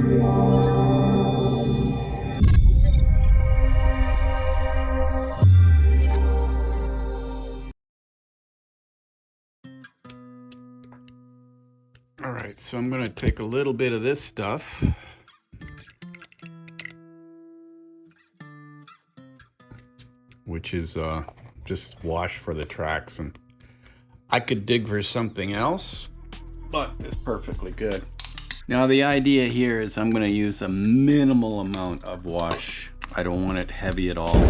All right, so I'm going to take a little bit of this stuff. Which is just wash for the tracks, and I could dig for something else, but it's perfectly good. Now the idea here is I'm going to use a minimal amount of wash. I don't want it heavy at all.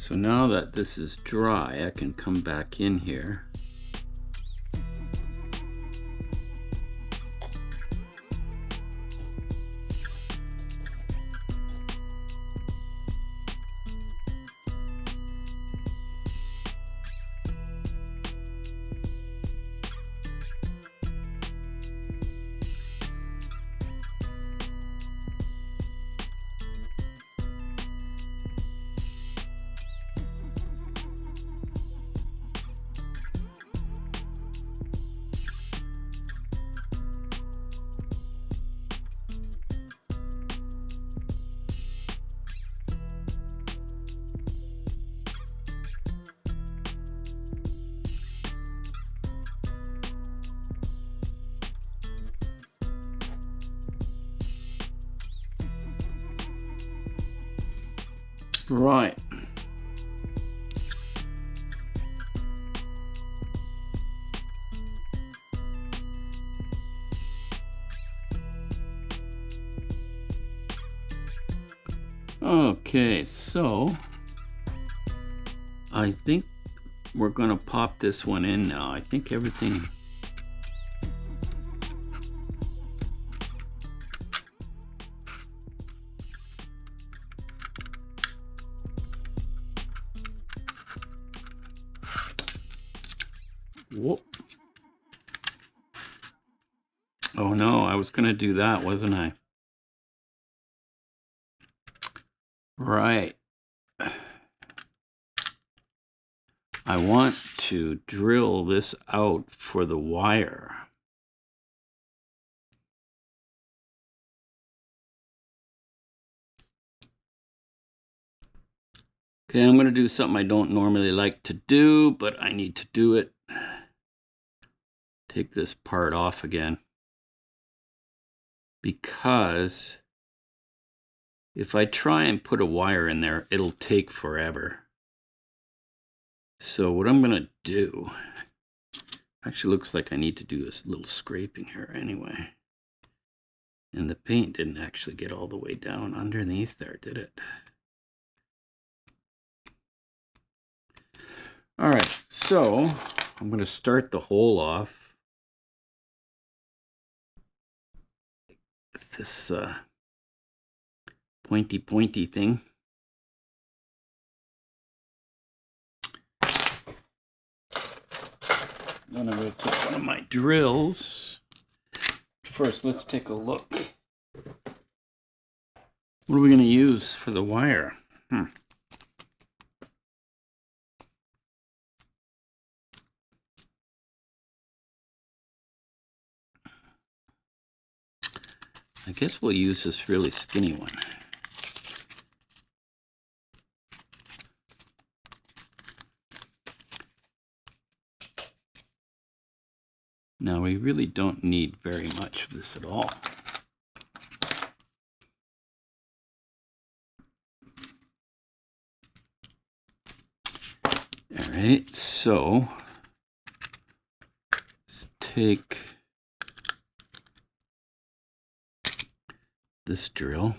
So now that this is dry, I can come back in here. Right. Okay, so I think we're going to pop this one in now. I think everything... Whoop. Oh no, I was going to do that, wasn't I? Right. I want to drill this out for the wire. Okay, I'm going to do something I don't normally like to do, but I need to do it. Take this part off again. Because if I try and put a wire in there, it'll take forever. So what I'm going to do, actually looks like I need to do a little scraping here anyway. And the paint didn't actually get all the way down underneath there, did it? All right, so I'm going to start the hole off with this pointy thing. Then I'm going to take one of my drills. First, let's take a look. What are we going to use for the wire? I guess we'll use this really skinny one. Now, we really don't need very much of this at all. All right, so let's take this drill.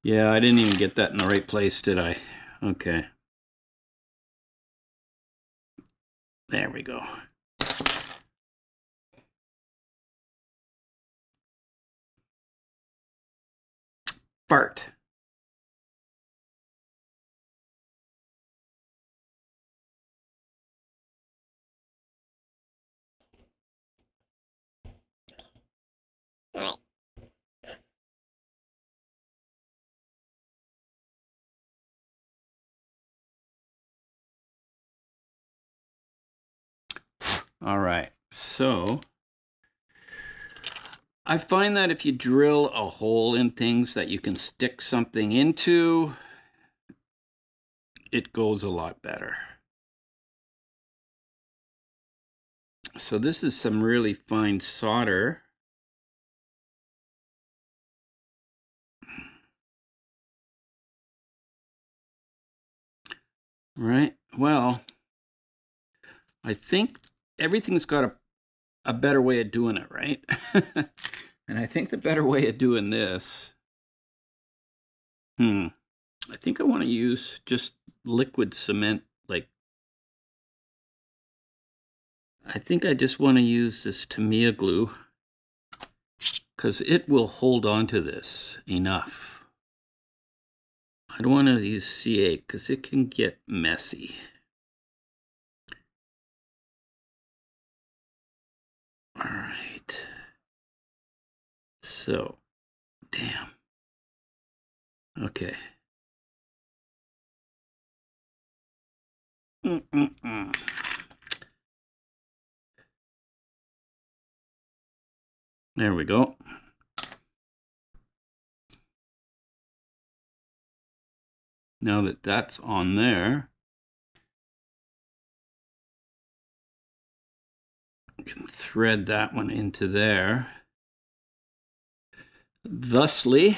Yeah, I didn't even get that in the right place, did I? Okay. There we go. Fart. All right, so I find that if you drill a hole in things that you can stick something into, it goes a lot better. So this is some really fine solder. Right, well, I think everything's got a better way of doing it, right? And I think the better way of doing this, I think I want to use just liquid cement. Like, I think I just want to use this Tamiya glue because it will hold on to this enough. I don't want to use CA because it can get messy. All right. So, damn. Okay. There we go. Now that that's on there, I can thread that one into there. thusly.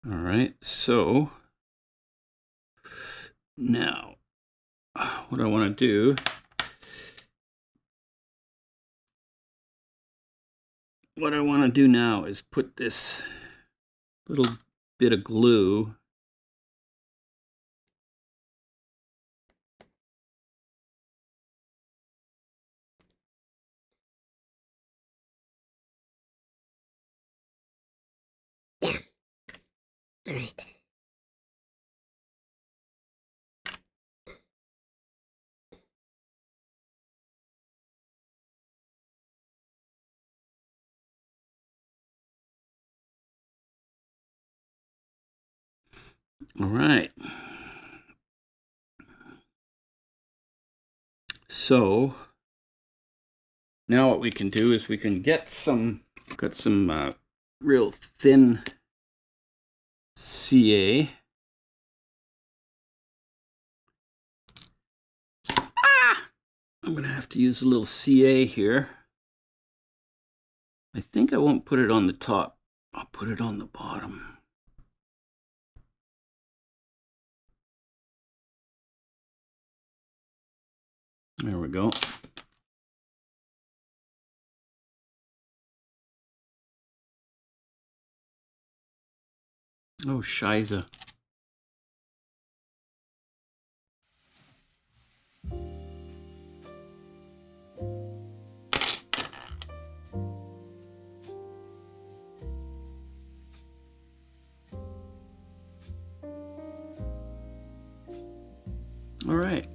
All right, so now what I want to do now is put this little bit of glue Yeah. All right. All right. So now what we can do is we can get some real thin CA. I'm going to have to use a little CA here. I think I won't put it on the top. I'll put it on the bottom. There we go. Oh, Shiza. All right.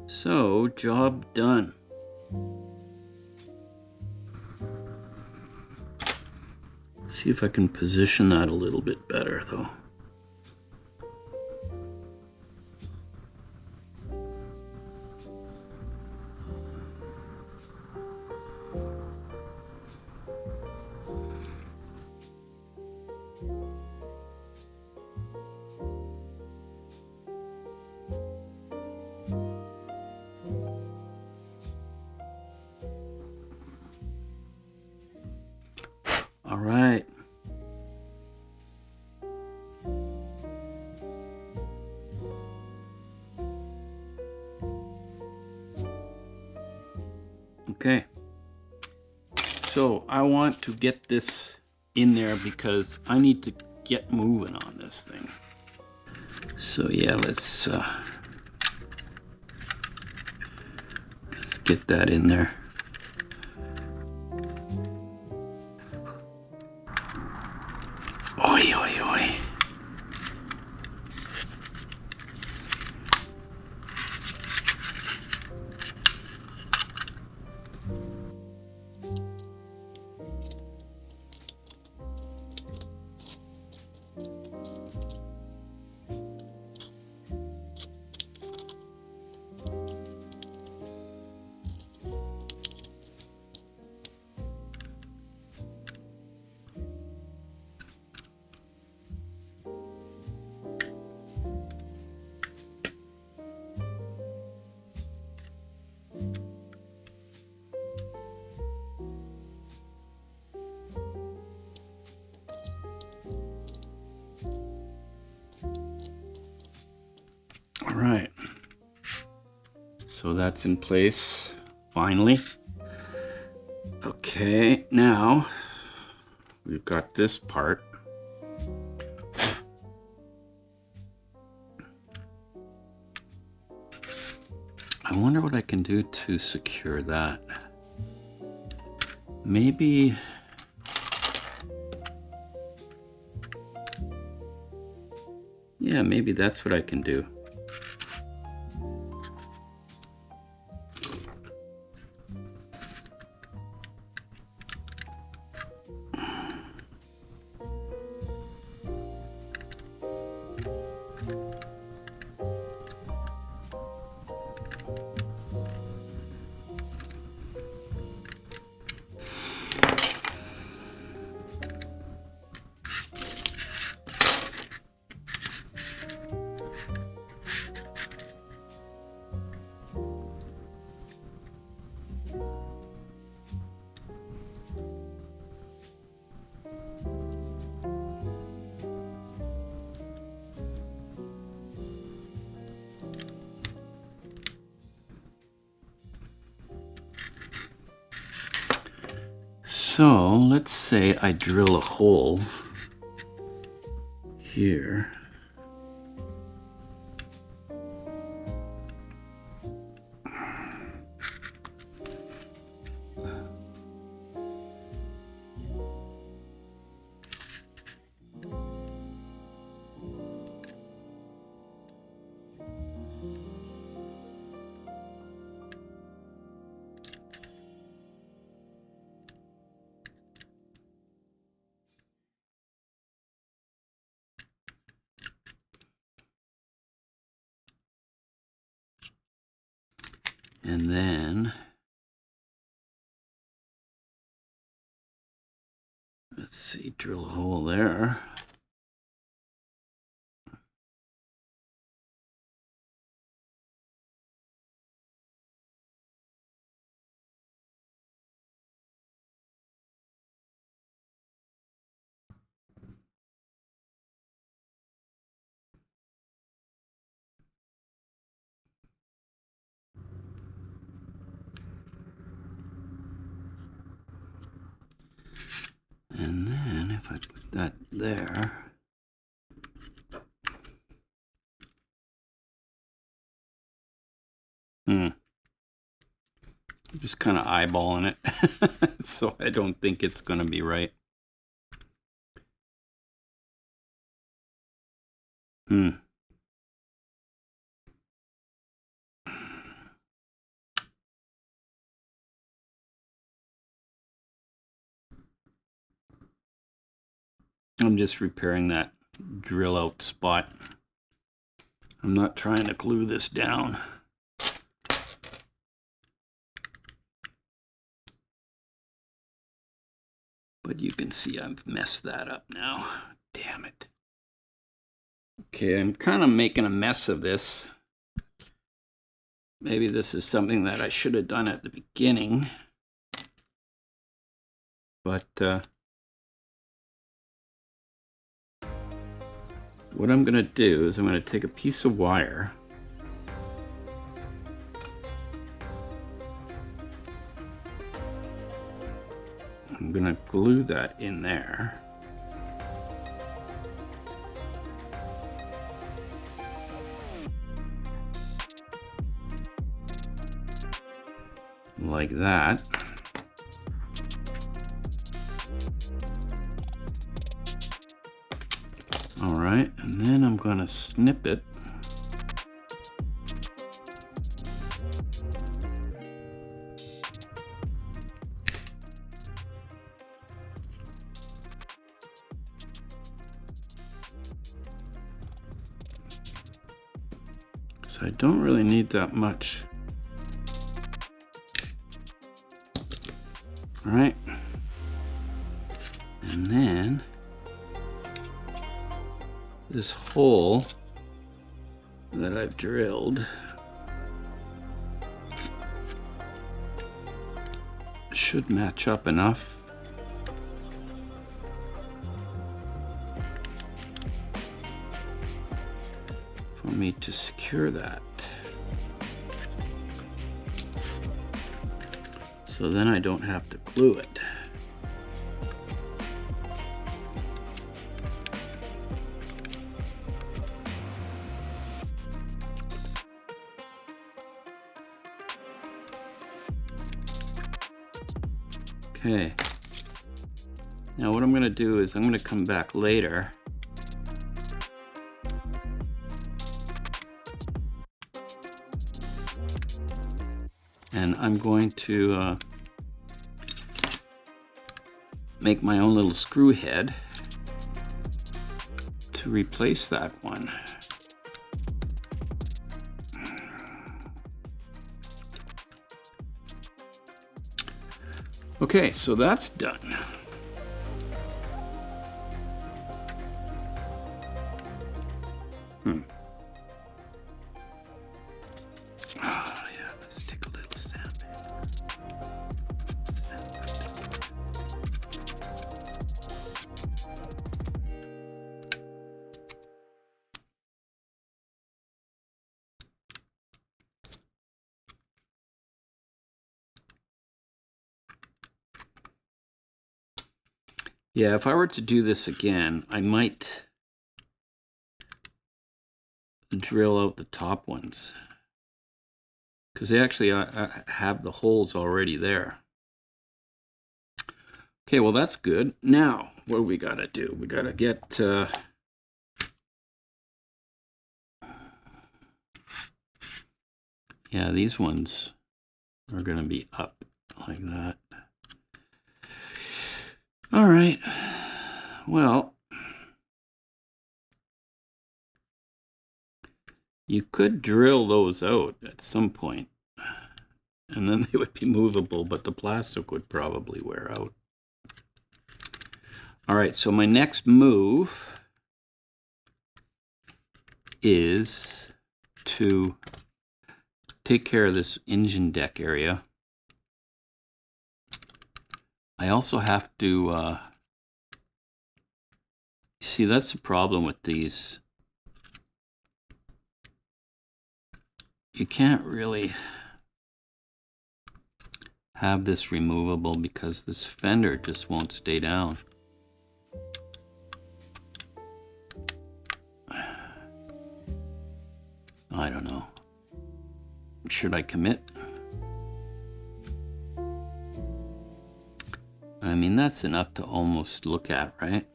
So, job done. See if I can position that a little bit better, though. All right. Okay. So I want to get this in there because I need to get moving on this thing. So yeah, let's get that in there. Oi, oi, oi. All right. So that's in place finally. Okay, now we've got this part. I wonder what I can do to secure that. Maybe yeah, maybe that's what I can do. So let's say I drill a hole here. And then let's see, drill a hole there. And then if I put that there, I'm just kind of eyeballing it, so I don't think it's going to be right. I'm just repairing that drill out spot. I'm not trying to glue this down. But you can see I've messed that up now. Damn it. Okay, I'm kind of making a mess of this. Maybe this is something that I should have done at the beginning. But what I'm going to do is I'm going to take a piece of wire. I'm going to glue that in there. Like that. All right, and then I'm going to snip it. So I don't really need that much. All right, and then this hole that I've drilled should match up enough. For me to secure that. So then I don't have to glue it. Okay. Now what I'm going to do is I'm going to come back later and I'm going to make my own little screw head to replace that one. Okay, so that's done. Yeah, if I were to do this again, I might drill out the top ones, because they actually have the holes already there. Okay, well that's good. Now, what do we gotta do? We gotta get yeah, these ones are gonna be up like that. All right, well, you could drill those out at some point, and then they would be movable, but the plastic would probably wear out. All right, so my next move is to take care of this engine deck area. I also have to see, that's the problem with these. You can't really have this removable because this fender just won't stay down. I don't know. Should I commit? I mean, that's enough to almost look at, right?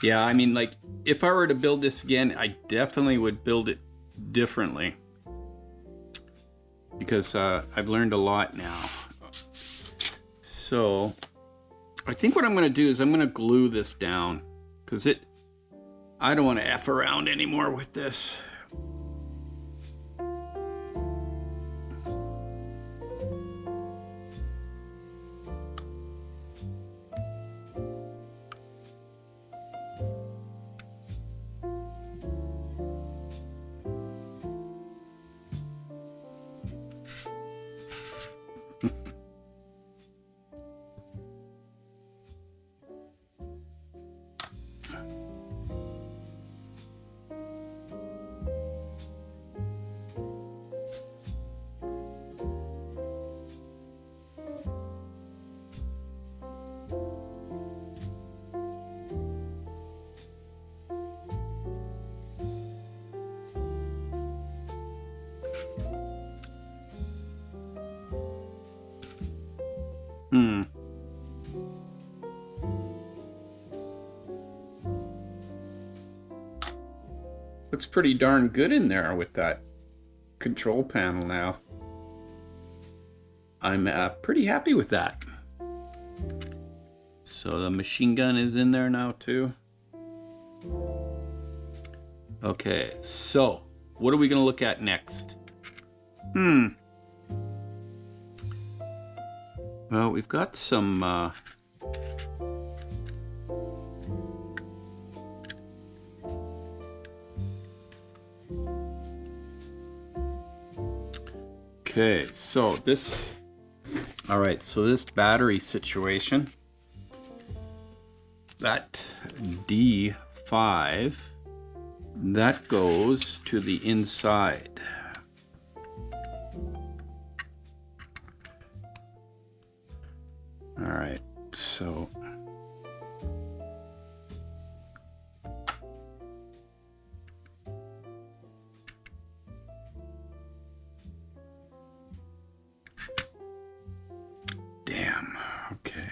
Yeah, I mean, like, if I were to build this again, I definitely would build it differently, because I've learned a lot now. So I think what I'm going to do is I'm going to glue this down, because I don't want to F around anymore with this. Looks pretty darn good in there with that control panel now. I'm pretty happy with that. So the machine gun is in there now too. Okay, so what are we going to look at next? Well, we've got some okay, so this, all right, so this battery situation, that D5, that goes to the inside. All right, so damn, okay.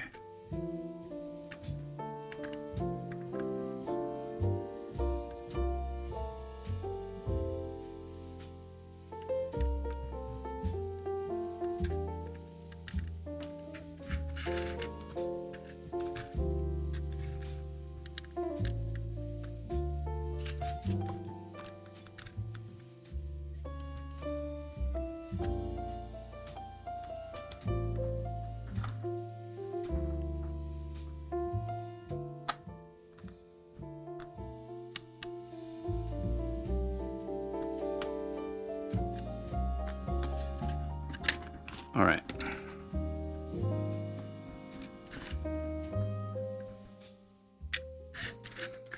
All right.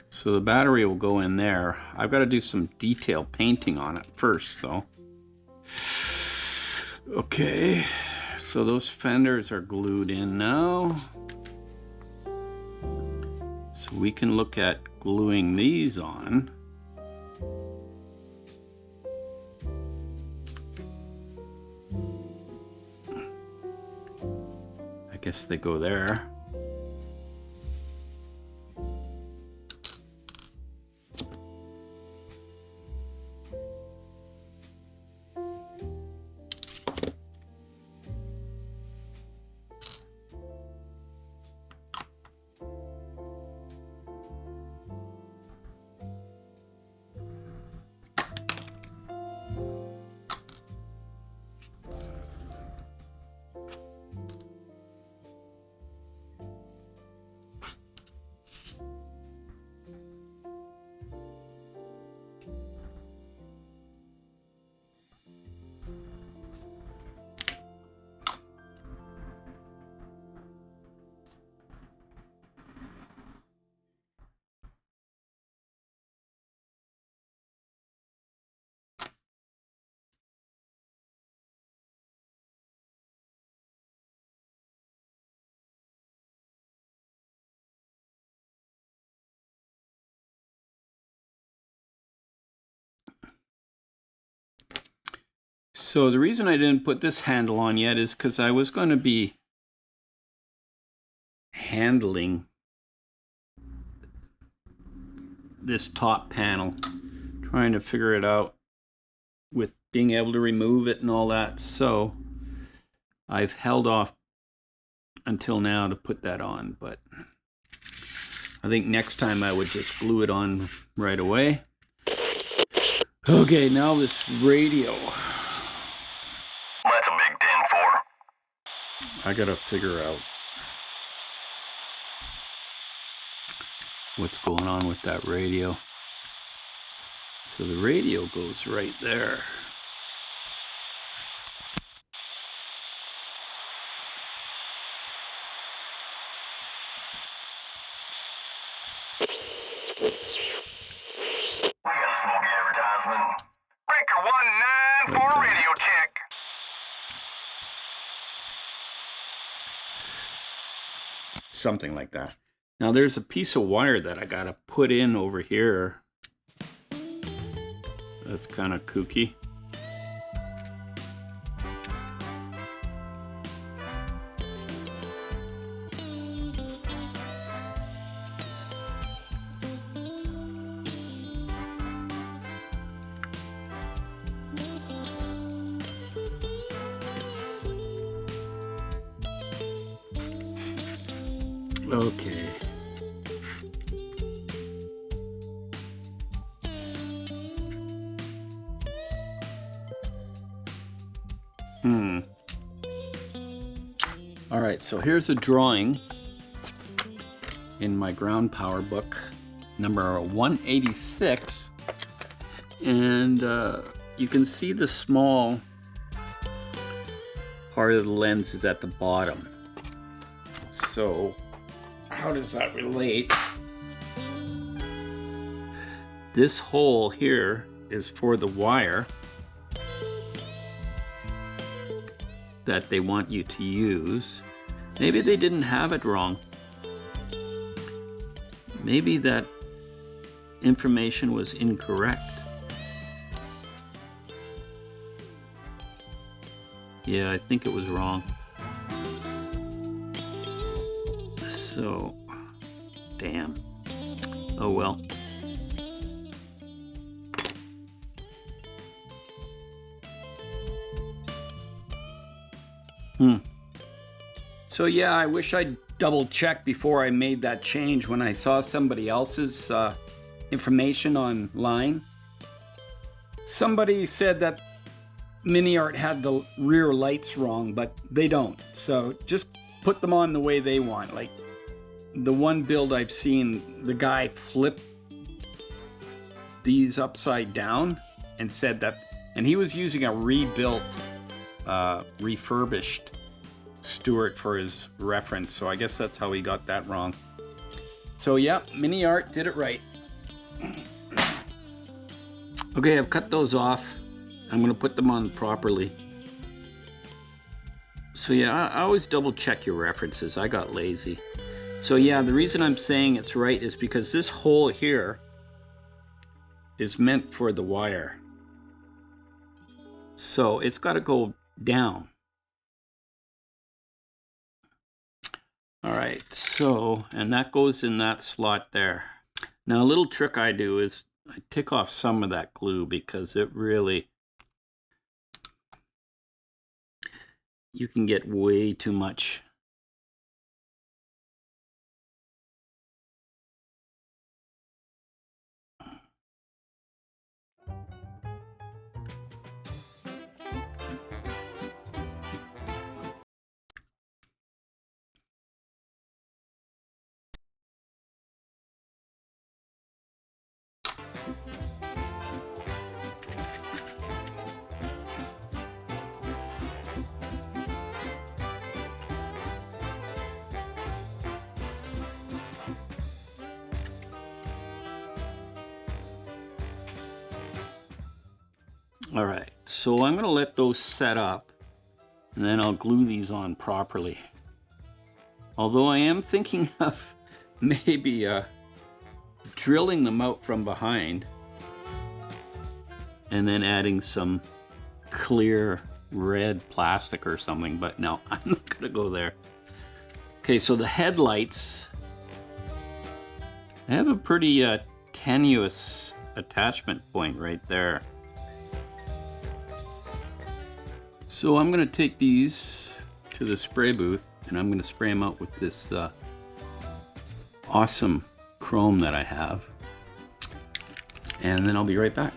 So the battery will go in there. I've got to do some detail painting on it first, though. Okay, so those fenders are glued in now. So we can look at gluing these on. I guess they go there. So the reason I didn't put this handle on yet is because I was going to be handling this top panel, trying to figure it out with being able to remove it and all that. So I've held off until now to put that on, but I think next time I would just glue it on right away. Okay, now this radio. That's a big 10-4. I gotta figure out what's going on with that radio. So the radio goes right there. We got a smoky advertisement. Breaker 19 for a radio check. Something like that. Now there's a piece of wire that I gotta put in over here. That's kind of kooky. Okay. All right, so here's a drawing in my ground power book, number 186, and you can see the small part of the lens is at the bottom. So how does that relate? This hole here is for the wire that they want you to use. Maybe they didn't have it wrong. Maybe that information was incorrect. Yeah, I think it was wrong. So, damn. Oh well. So yeah, I wish I'd double checked before I made that change when I saw somebody else's information online. Somebody said that Miniart had the rear lights wrong, but they don't. So just put them on the way they want. Like the one build I've seen, the guy flipped these upside down and said that, and he was using a rebuilt, refurbished Stuart for his reference, so I guess that's how he got that wrong. So yeah, Miniart did it right. Okay, I've cut those off. I'm going to put them on properly. So yeah, I always double check your references. I got lazy. So yeah, the reason I'm saying it's right is because this hole here is meant for the wire. So it's got to go down. All right, so, and that goes in that slot there. Now, a little trick I do is I take off some of that glue because it really, you can get way too much. All right, so I'm gonna let those set up and then I'll glue these on properly. Although I am thinking of maybe drilling them out from behind and then adding some clear red plastic or something, but no, I'm not gonna go there. Okay, so the headlights, I have a pretty tenuous attachment point right there. So I'm gonna take these to the spray booth and I'm gonna spray them out with this awesome chrome that I have. And then I'll be right back.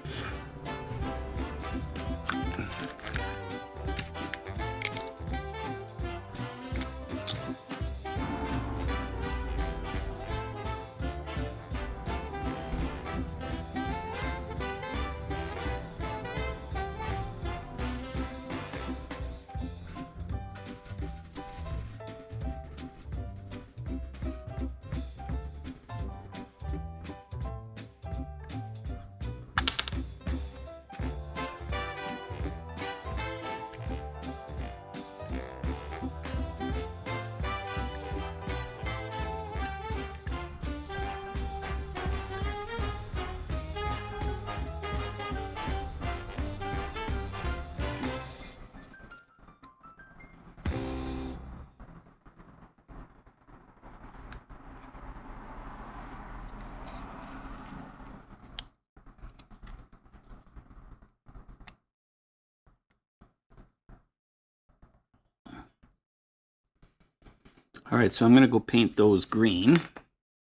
All right, so I'm gonna go paint those green.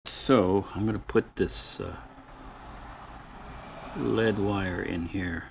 So I'm gonna put this lead wire in here.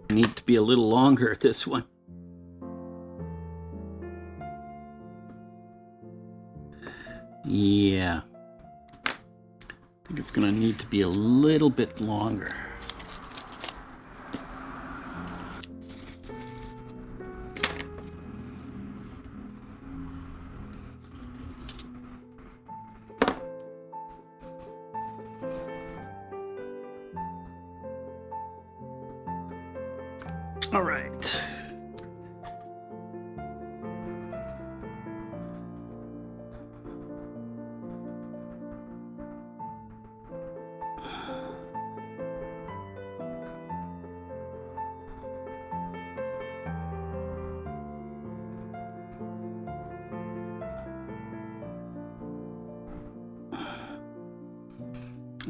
Needs to be a little longer, this one. Yeah. I think it's gonna need to be a little bit longer. All right.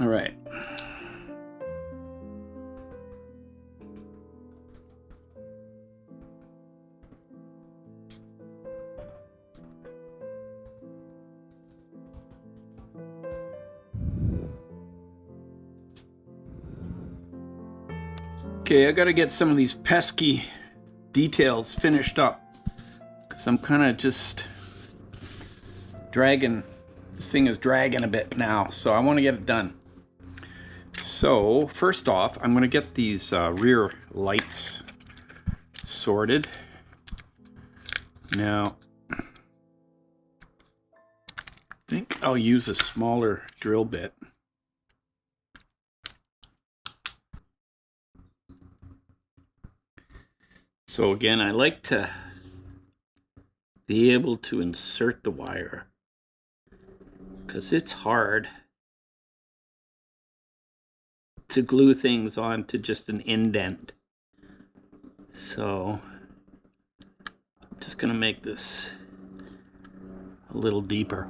All right. Okay, I gotta get some of these pesky details finished up, because I'm kind of just dragging, this thing is dragging a bit now, so I want to get it done. So first off, I'm going to get these rear lights sorted. Now, I think I'll use a smaller drill bit. So again, I like to be able to insert the wire, because it's hard to glue things onto just an indent. So I'm just going to make this a little deeper.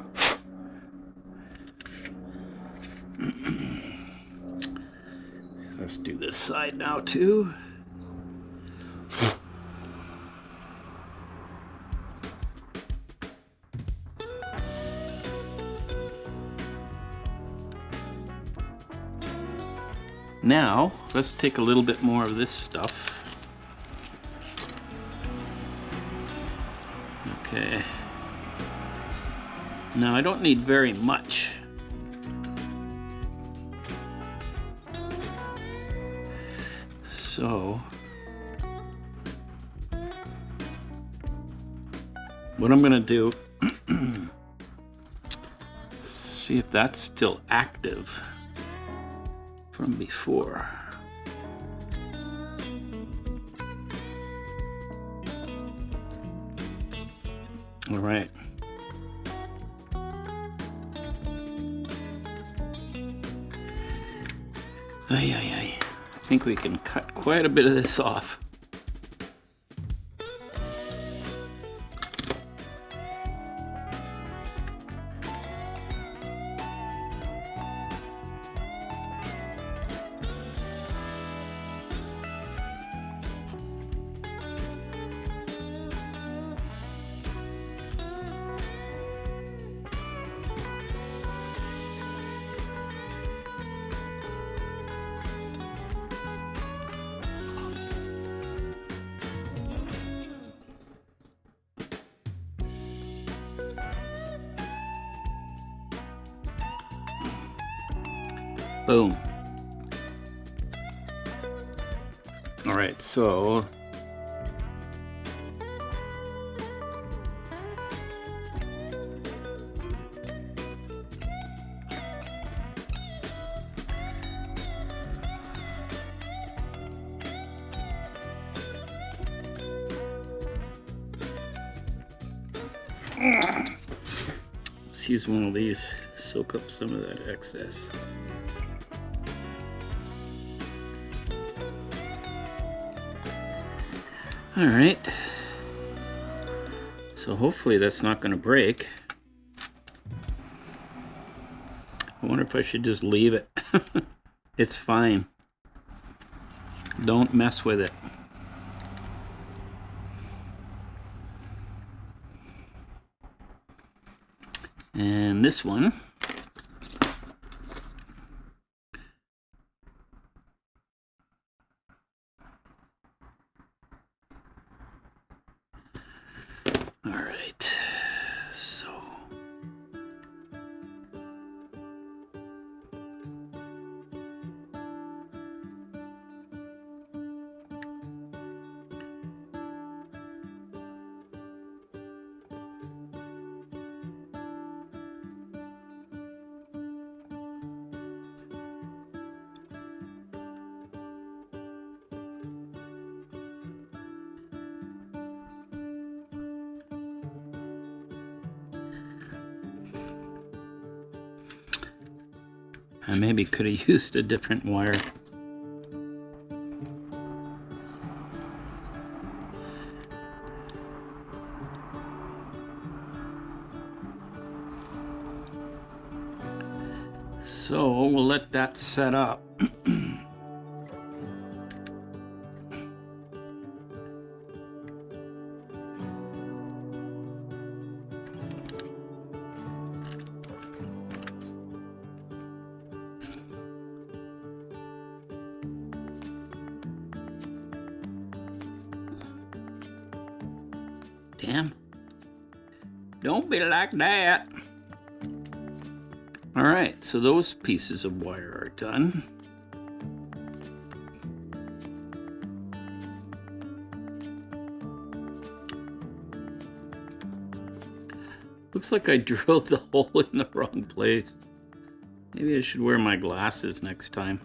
Let's do this side now too. Now, let's take a little bit more of this stuff. Okay. Now, I don't need very much. So, what I'm going to do, see if that's still active from before. All right. I think we can cut quite a bit of this off. Boom. All right, so let's use one of these, soak up some of that excess. All right, so hopefully that's not going to break. I wonder if I should just leave it. It's fine. Don't mess with it. And this one, all right, so I maybe could have used a different wire. So we'll let that set up. Tam. Don't be like that. All right, so those pieces of wire are done. Looks like I drilled the hole in the wrong place. Maybe I should wear my glasses next time.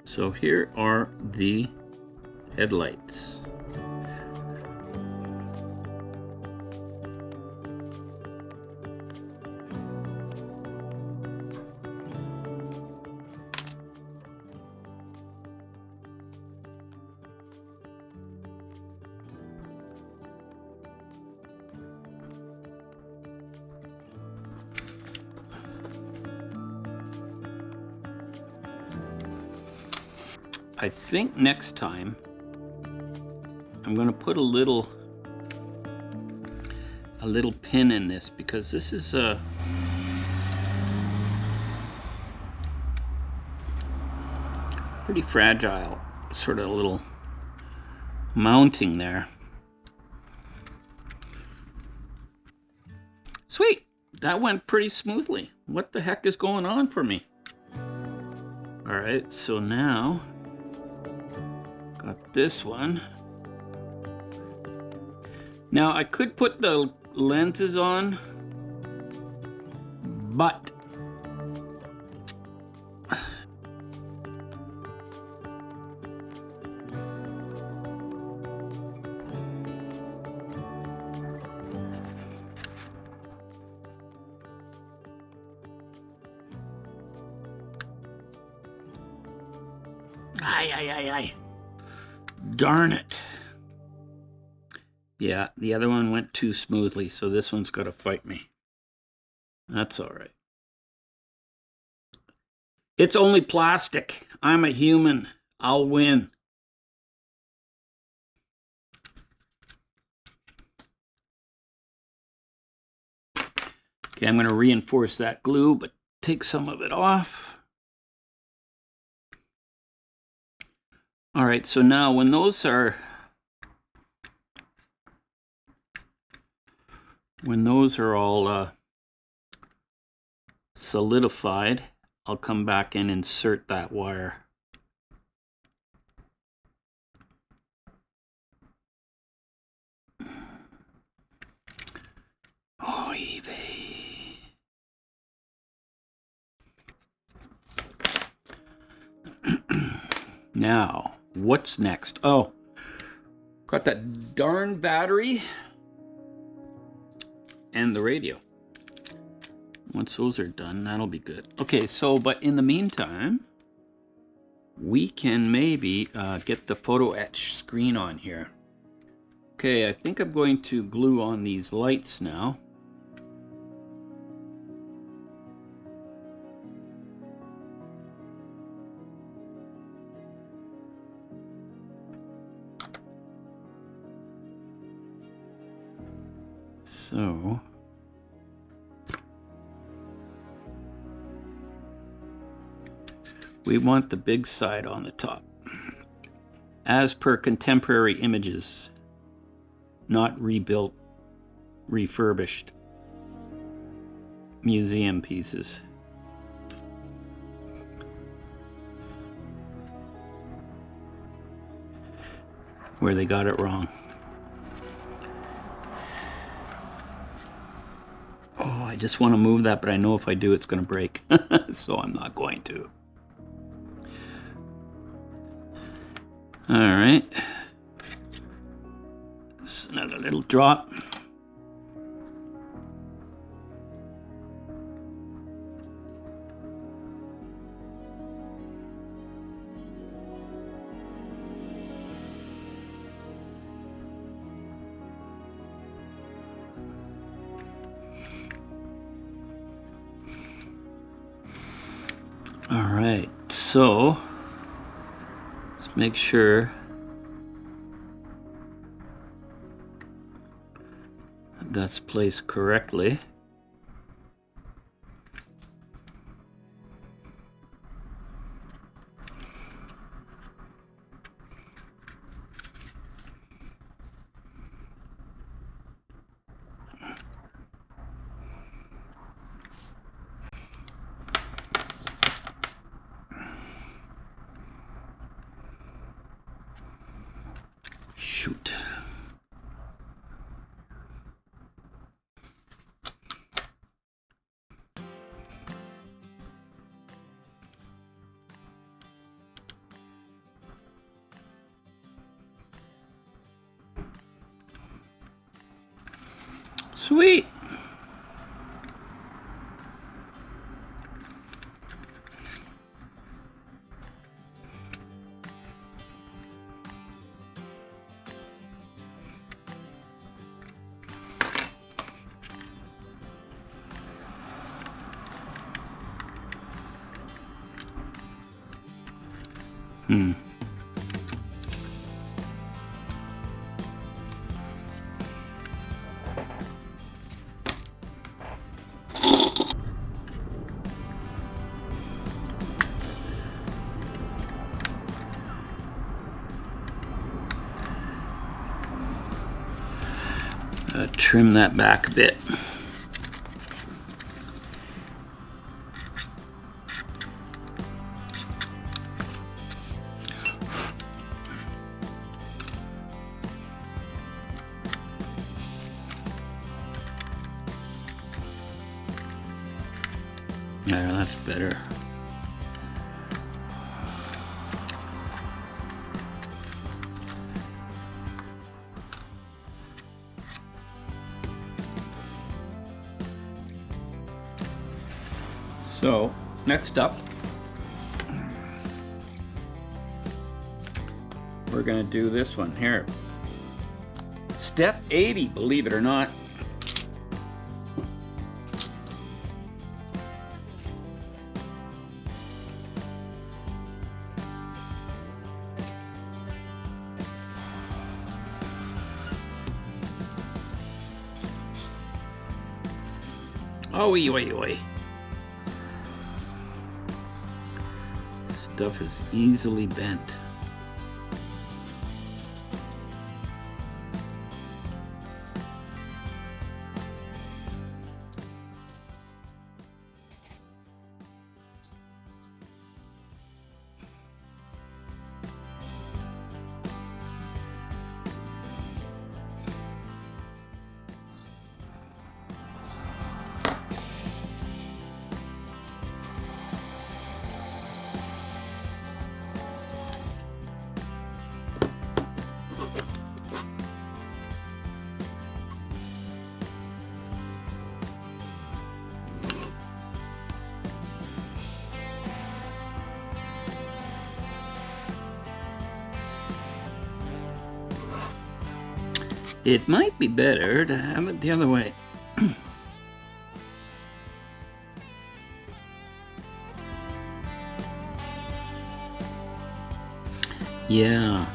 So here are the headlights. I think next time I'm going to put a little pin in this, because this is a pretty fragile sort of little mounting there. Sweet, that went pretty smoothly. What the heck is going on for me? All right, so now got this one. Now I could put the lenses on, but Ay. Darn it. Yeah, the other one went too smoothly, so this one's got to fight me. That's all right. It's only plastic. I'm a human. I'll win. Okay, I'm going to reinforce that glue, but take some of it off. All right, so now when those are all solidified, I'll come back and insert that wire. Oh, Evie. Now, what's next? Oh, got that darn battery and the radio. Once those are done, that'll be good. Okay, so, but in the meantime, we can maybe get the photo etch screen on here. Okay, I think I'm going to glue on these lights now. So, we want the big side on the top, as per contemporary images, not rebuilt, refurbished museum pieces. Where they got it wrong. Oh, I just want to move that, but I know if I do, it's going to break. So I'm not going to. All right. Just another little drop. All right, so let's make sure that's placed correctly. Sweet. Trim that back a bit. Yeah, that's better. So, next up, we're going to do this one here. Step 80, believe it or not. Oi. Stuff is easily bent. It might be better to have it the other way. Yeah.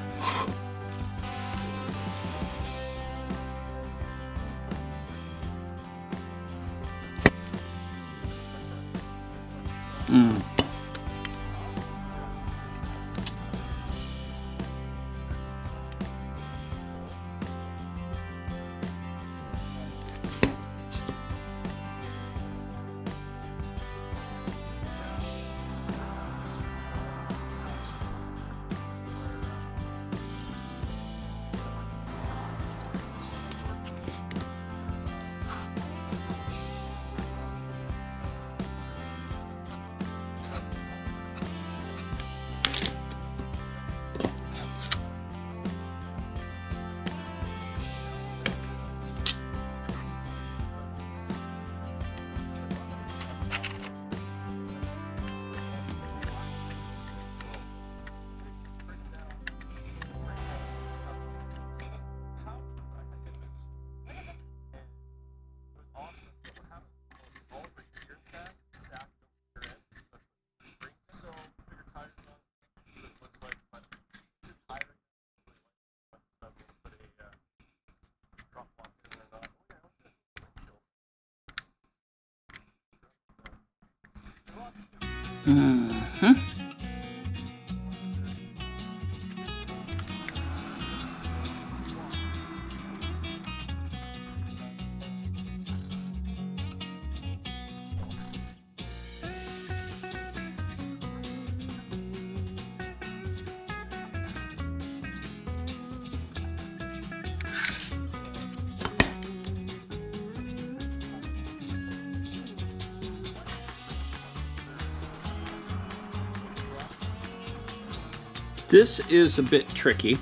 This is a bit tricky,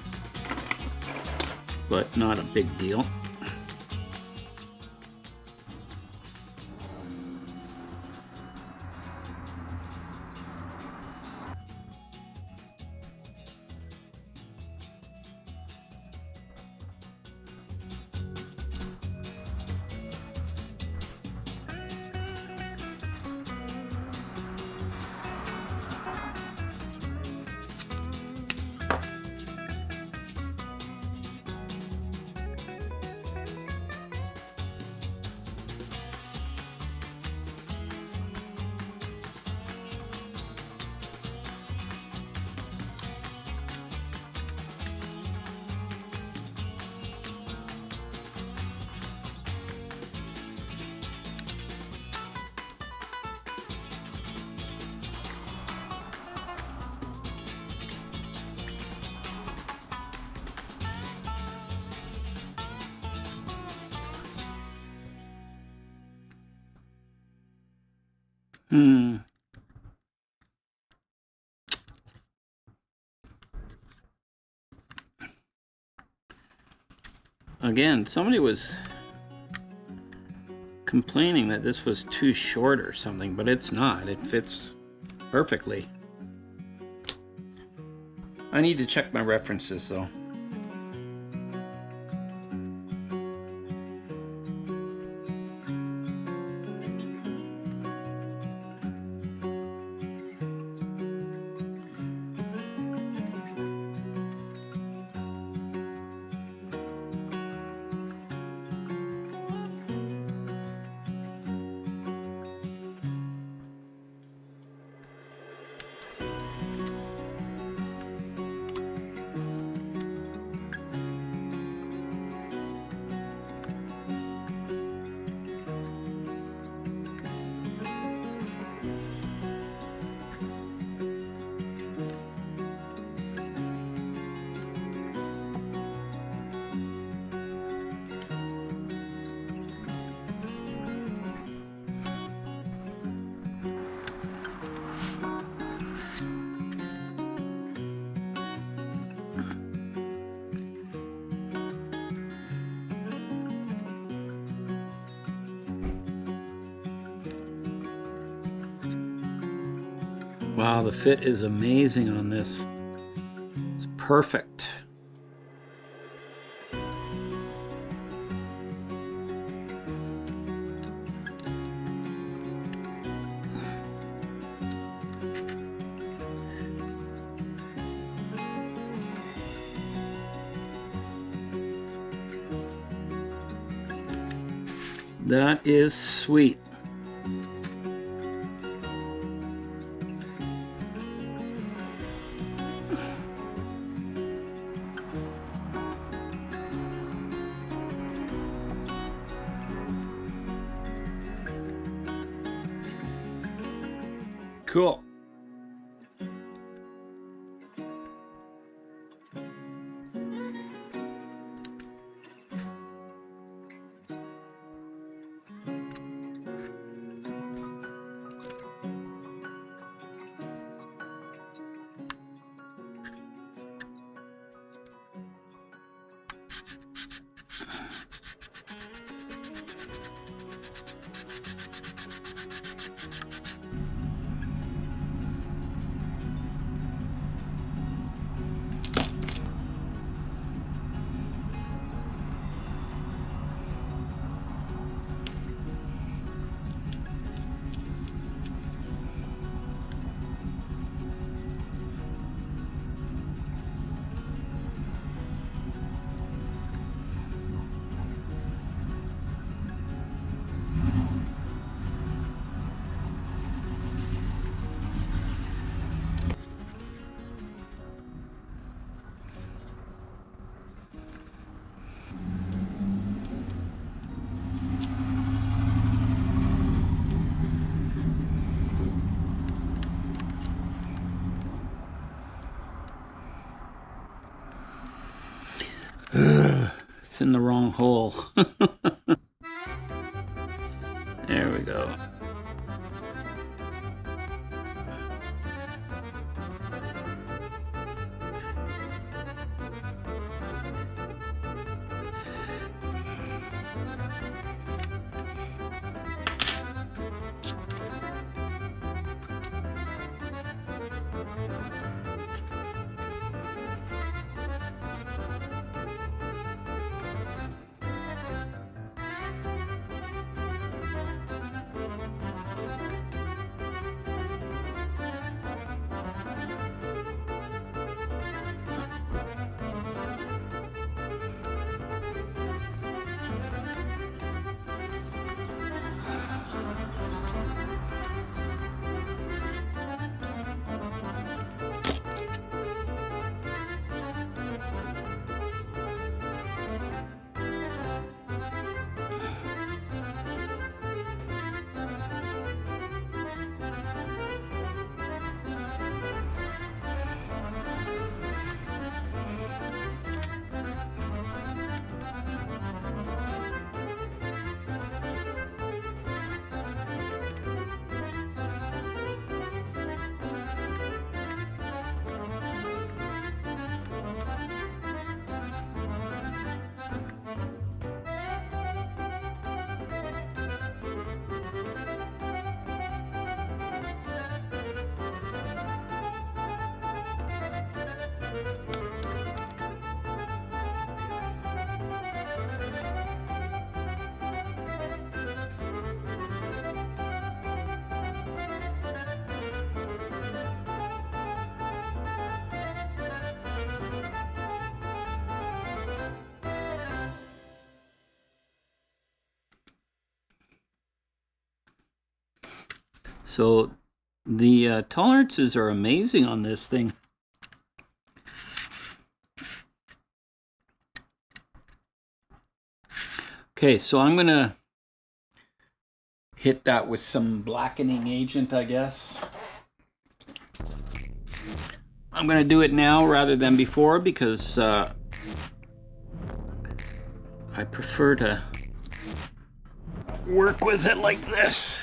but not a big deal. Again, somebody was complaining that this was too short or something, but it's not. It fits perfectly. I need to check my references though. Wow, the fit is amazing on this. It's perfect. That is sweet. Cool. It's in the wrong hole. There we go. So the tolerances are amazing on this thing. Okay, so I'm gonna hit that with some blackening agent, I guess. I'm gonna do it now rather than before because I prefer to work with it like this.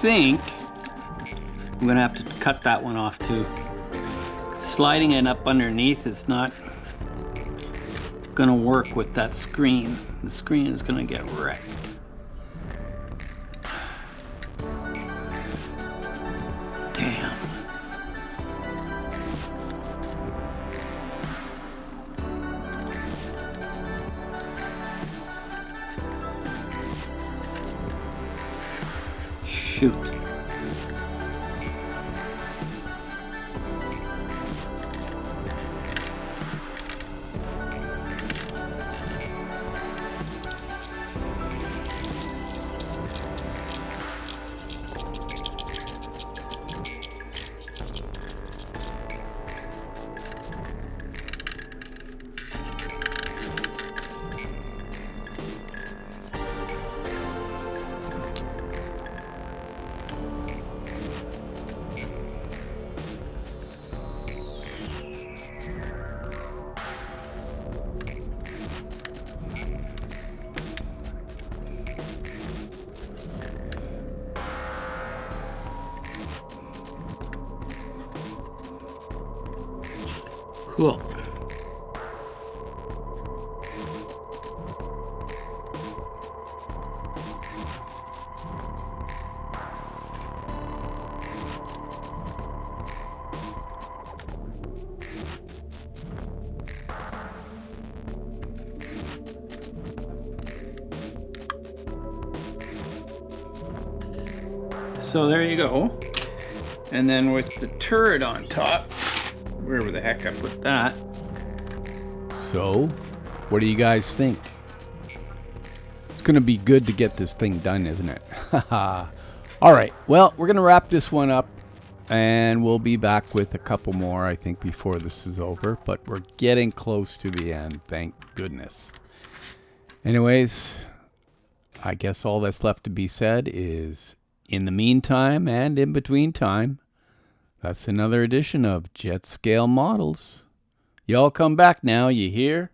Think I'm gonna have to cut that one off too. Sliding it up underneath is not gonna work with that screen. The screen is gonna get wrecked. Damn. Shoot. Cool. So there you go. And then with the turret on top, wherever the heck I put that. So, what do you guys think? It's going to be good to get this thing done, isn't it? All right, well, we're going to wrap this one up, and we'll be back with a couple more, I think, before this is over. But we're getting close to the end, thank goodness. Anyways, I guess all that's left to be said is, in the meantime and in between time, that's another edition of Jet Scale Models. Y'all come back now, you hear?